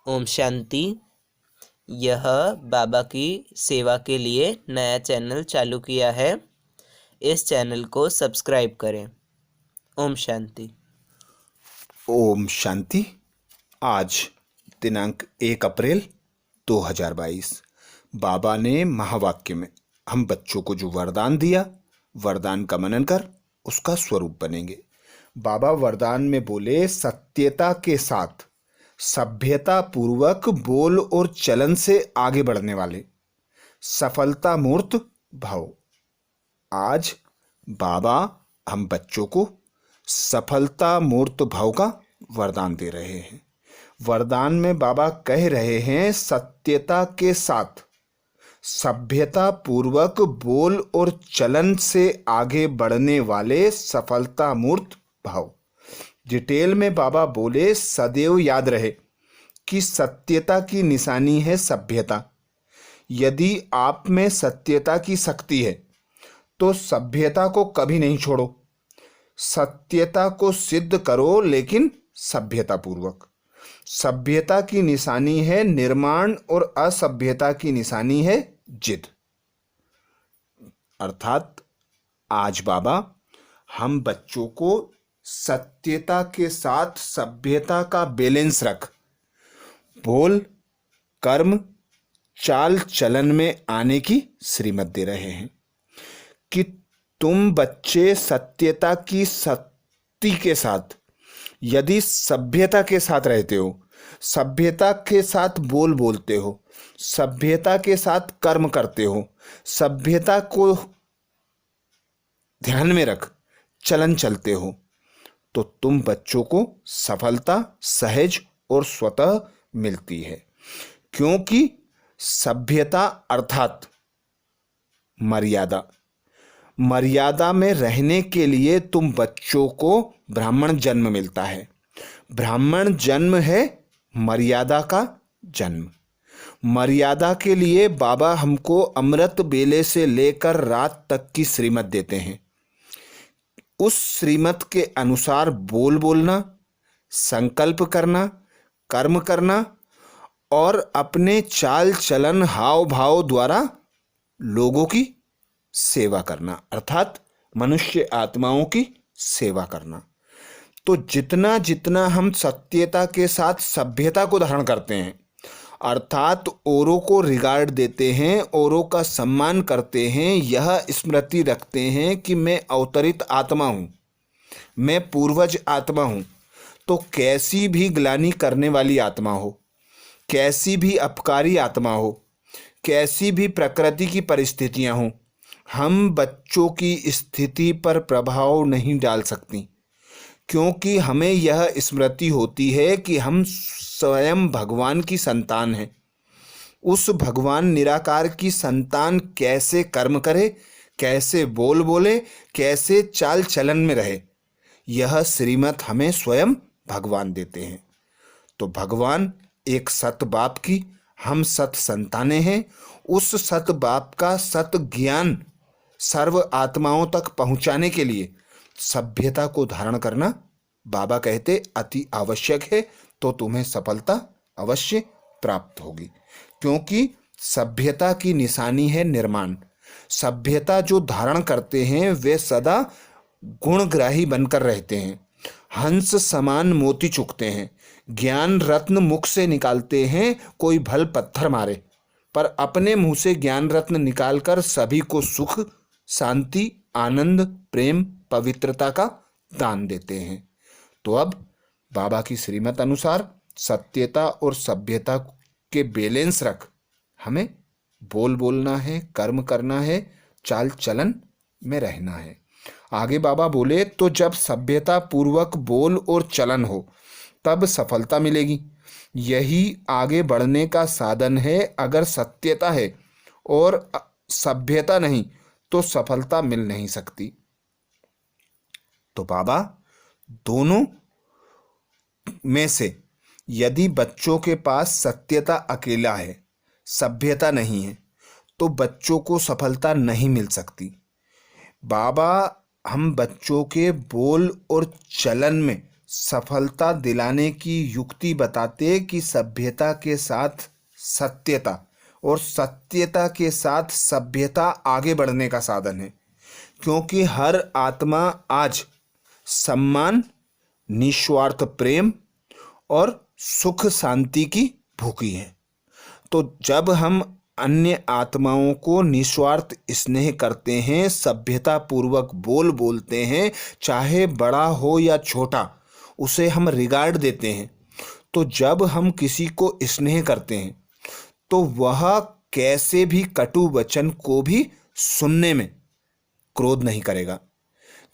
ओम शांति। यह बाबा की सेवा के लिए नया चैनल चालू किया है। इस चैनल को सब्सक्राइब करें। ओम शांति। ओम शांति। आज दिनांक 1 अप्रैल 2022 बाबा ने महावाक्य में हम बच्चों को जो वरदान दिया, वरदान का मनन कर उसका स्वरूप बनेंगे। बाबा वरदान में बोले, सत्यता के साथ सभ्यता पूर्वक बोल और चलन से आगे बढ़ने वाले सफलता मूर्त भाव। आज बाबा हम बच्चों को सफलता मूर्त भाव का वरदान दे रहे हैं। वरदान में बाबा कह रहे हैं, सत्यता के साथ सभ्यता पूर्वक बोल और चलन से आगे बढ़ने वाले सफलता मूर्त भाव। डिटेल में बाबा बोले, सदैव याद रहे कि सत्यता की निशानी है सभ्यता। यदि आप में सत्यता की शक्ति है तो सभ्यता को कभी नहीं छोड़ो। सत्यता को सिद्ध करो, लेकिन सभ्यता पूर्वक। सभ्यता की निशानी है निर्माण और असभ्यता की निशानी है जिद। अर्थात आज बाबा हम बच्चों को सत्यता के साथ सभ्यता का बैलेंस रख बोल, कर्म, चाल चलन में आने की श्रीमत दे रहे हैं कि तुम बच्चे सत्यता की शक्ति के साथ यदि सभ्यता के साथ रहते हो, सभ्यता के साथ बोल बोलते हो, सभ्यता के साथ कर्म करते हो, सभ्यता को ध्यान में रख चलन चलते हो, तो तुम बच्चों को सफलता सहज और स्वतः मिलती है। क्योंकि सभ्यता अर्थात मर्यादा में रहने के लिए तुम बच्चों को ब्राह्मण जन्म मिलता है। ब्राह्मण जन्म है मर्यादा का जन्म। मर्यादा के लिए बाबा हमको अमृत बेले से लेकर रात तक की श्रीमत देते हैं। उस श्रीमत के अनुसार बोल बोलना, संकल्प करना, कर्म करना और अपने चाल चलन हाव भाव द्वारा लोगों की सेवा करना, अर्थात मनुष्य आत्माओं की सेवा करना। तो जितना जितना हम सत्यता के साथ सभ्यता को धारण करते हैं, अर्थात औरों को रिगार्ड देते हैं, औरों का सम्मान करते हैं, यह स्मृति रखते हैं कि मैं अवतरित आत्मा हूँ, मैं पूर्वज आत्मा हूँ, तो कैसी भी ग्लानि करने वाली आत्मा हो, कैसी भी अपकारी आत्मा हो, कैसी भी प्रकृति की परिस्थितियाँ हों, हम बच्चों की स्थिति पर प्रभाव नहीं डाल सकती। क्योंकि हमें यह स्मृति होती है कि हम स्वयं भगवान की संतान हैं। उस भगवान निराकार की संतान कैसे कर्म करे, कैसे बोल बोले, कैसे चाल चलन में रहे, यह श्रीमत हमें स्वयं भगवान देते हैं। तो भगवान एक सत बाप की हम सत संतानें हैं। उस सत बाप का सत ज्ञान सर्व आत्माओं तक पहुंचाने के लिए सभ्यता को धारण करना बाबा कहते अति आवश्यक है, तो तुम्हें सफलता अवश्य प्राप्त होगी। क्योंकि सभ्यता की निशानी है निर्माण। सभ्यता जो धारण करते हैं वे सदा गुणग्राही बनकर रहते हैं, हंस समान मोती चुकते हैं, ज्ञान रत्न मुख से निकालते हैं, कोई भल पत्थर मारे, पर अपने मुंह से ज्ञान रत्न निकालकर सभी को सुख, शांति, आनंद, प्रेम, पवित्रता का दान देते हैं। तो अब बाबा की श्रीमत अनुसार सत्यता और सभ्यता के बैलेंस रख हमें बोल बोलना है, कर्म करना है, चाल चलन में रहना है। आगे बाबा बोले, तो जब सभ्यता पूर्वक बोल और चलन हो तब सफलता मिलेगी। यही आगे बढ़ने का साधन है। अगर सत्यता है और सभ्यता नहीं तो सफलता मिल नहीं सकती। तो बाबा दोनों में से यदि बच्चों के पास सत्यता अकेला है, सभ्यता नहीं है, तो बच्चों को सफलता नहीं मिल सकती। बाबा हम बच्चों के बोल और चलन में सफलता दिलाने की युक्ति बताते कि सभ्यता के साथ सत्यता और सत्यता के साथ सभ्यता आगे बढ़ने का साधन है, क्योंकि हर आत्मा आज सम्मान, निस्वार्थ प्रेम और सुख शांति की भूखी है। तो जब हम अन्य आत्माओं को निस्वार्थ स्नेह करते हैं, सभ्यता पूर्वक बोलते हैं, चाहे बड़ा हो या छोटा, उसे हम रिगार्ड देते हैं। तो जब हम किसी को स्नेह करते हैं तो वह कैसे भी कटु वचन को भी सुनने में क्रोध नहीं करेगा।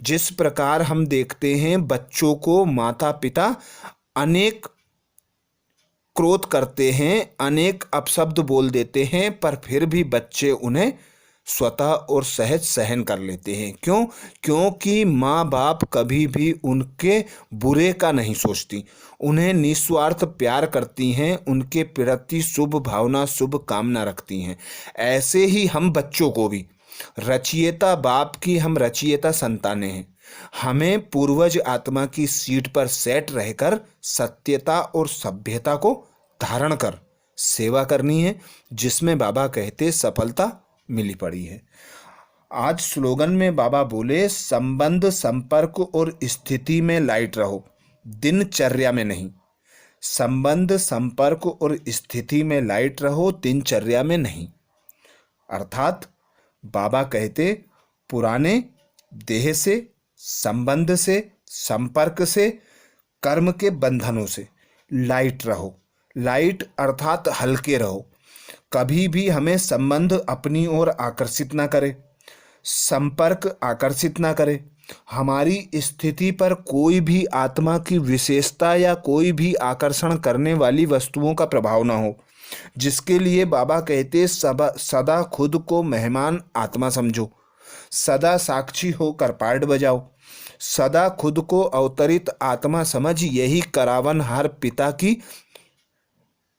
जिस प्रकार हम देखते हैं बच्चों को माता पिता अनेक क्रोध करते हैं, अनेक अपशब्द बोल देते हैं, पर फिर भी बच्चे उन्हें स्वतः और सहज सहन कर लेते हैं। क्यों? क्योंकि माँ बाप कभी भी उनके बुरे का नहीं सोचती, उन्हें निस्वार्थ प्यार करती हैं, उनके प्रति शुभ भावना, शुभ कामना रखती हैं। ऐसे ही हम बच्चों को भी, रचयिता बाप की हम रचयिता संतानें हैं, हमें पूर्वज आत्मा की सीट पर सेट रहकर सत्यता और सभ्यता को धारण कर सेवा करनी है, जिसमें बाबा कहते सफलता मिली पड़ी है। आज स्लोगन में बाबा बोले, संबंध, संपर्क और स्थिति में लाइट रहो, दिनचर्या में नहीं। संबंध, संपर्क और स्थिति में लाइट रहो, दिनचर्या में नहीं। अर्थात बाबा कहते पुराने देह से, संबंध से, संपर्क से, कर्म के बंधनों से लाइट रहो। लाइट अर्थात हल्के रहो। कभी भी हमें संबंध अपनी ओर आकर्षित ना करे, संपर्क आकर्षित ना करे, हमारी स्थिति पर कोई भी आत्मा की विशेषता या कोई भी आकर्षण करने वाली वस्तुओं का प्रभाव ना हो। जिसके लिए बाबा कहते सदा खुद को मेहमान आत्मा समझो, सदा साक्षी होकर पार्ट बजाओ, सदा खुद को अवतरित आत्मा समझ यही करावन हर पिता की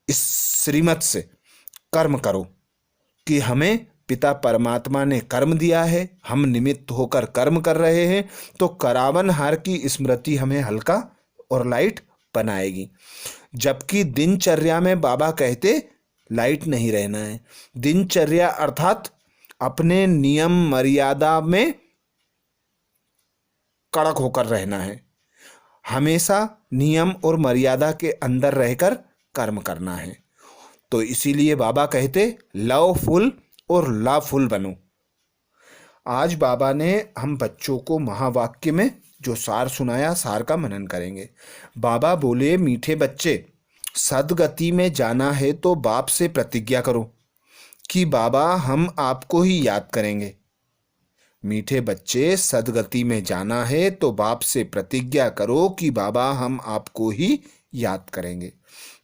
इस श्रीमत से कर्म करो कि हमें पिता परमात्मा ने कर्म दिया है, हम निमित्त होकर कर्म कर रहे हैं, तो करावन हार की स्मृति हमें हल्का और लाइट बनाएगी। जबकि दिनचर्या में बाबा कहते लाइट नहीं रहना है। दिनचर्या अर्थात अपने नियम मर्यादा में कड़क होकर रहना है, हमेशा नियम और मर्यादा के अंदर रहकर कर्म करना है। तो इसीलिए बाबा कहते लवफुल और लाफुल बनो। आज बाबा ने हम बच्चों को महावाक्य में जो सार सुनाया, सार का मनन करेंगे। बाबा बोले, मीठे बच्चे, सदगति में जाना है तो बाप से प्रतिज्ञा करो कि बाबा हम आपको ही याद करेंगे। मीठे बच्चे, सदगति में जाना है तो बाप से प्रतिज्ञा करो कि बाबा हम आपको ही याद करेंगे।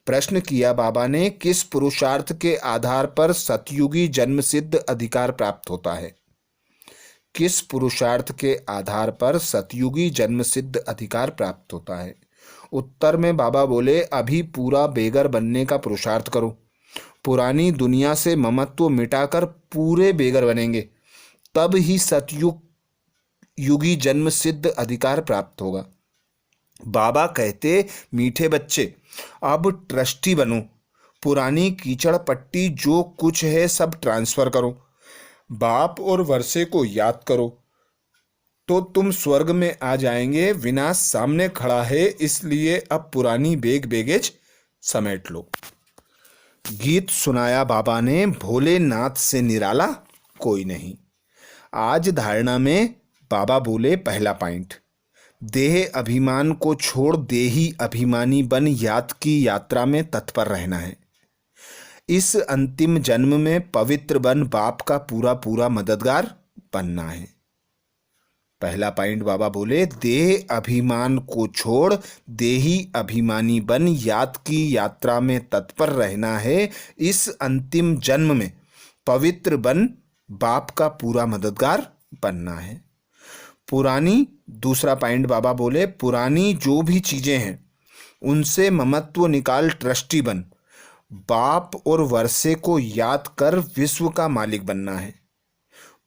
प्रश्न किया बाबा ने, किस पुरुषार्थ के आधार पर सतयुगी जन्म सिद्ध अधिकार प्राप्त होता है? किस पुरुषार्थ के आधार पर सतयुगी जन्म सिद्ध अधिकार प्राप्त होता है? उत्तर में बाबा बोले, अभी पूरा बेगर बनने का पुरुषार्थ करो। पुरानी दुनिया से ममत्व मिटाकर पूरे बेगर बनेंगे, तब ही सतयुग युगी जन्म सिद्ध अधिकार प्राप्त होगा। बाबा कहते, मीठे बच्चे, अब ट्रस्टी बनो, पुरानी कीचड़ पट्टी जो कुछ है सब ट्रांसफर करो, बाप और वर्षे को याद करो, तो तुम स्वर्ग में आ जाएंगे। विनाश सामने खड़ा है, इसलिए अब पुरानी बेगेज समेट लो। गीत सुनाया बाबा ने, भोलेनाथ से निराला कोई नहीं। आज धारणा में बाबा बोले, पहला पॉइंट, देह अभिमान को छोड़ देही अभिमानी बन याद की यात्रा में तत्पर रहना है। इस अंतिम जन्म में पवित्र बन बाप का पूरा पूरा मददगार बनना है। पहला पॉइंट बाबा बोले, देह अभिमान को छोड़ देही अभिमानी बन याद की यात्रा में तत्पर रहना है। इस अंतिम जन्म में पवित्र बन बाप का पूरा मददगार बनना है। पुरानी, दूसरा पॉइंट बाबा बोले, पुरानी जो भी चीजें हैं उनसे ममत्व निकाल ट्रस्टी बन बाप और वर्षे को याद कर विश्व का मालिक बनना है।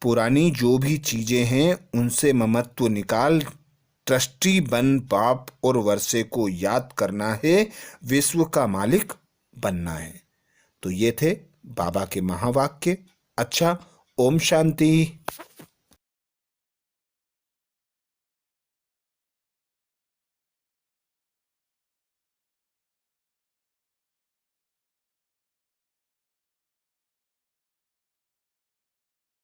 पुरानी जो भी चीजें हैं उनसे ममत्व निकाल ट्रस्टी बन बाप और वर्षे को याद करना है, विश्व का मालिक बनना है। तो ये थे बाबा के महावाक्य। अच्छा, ओम शांति।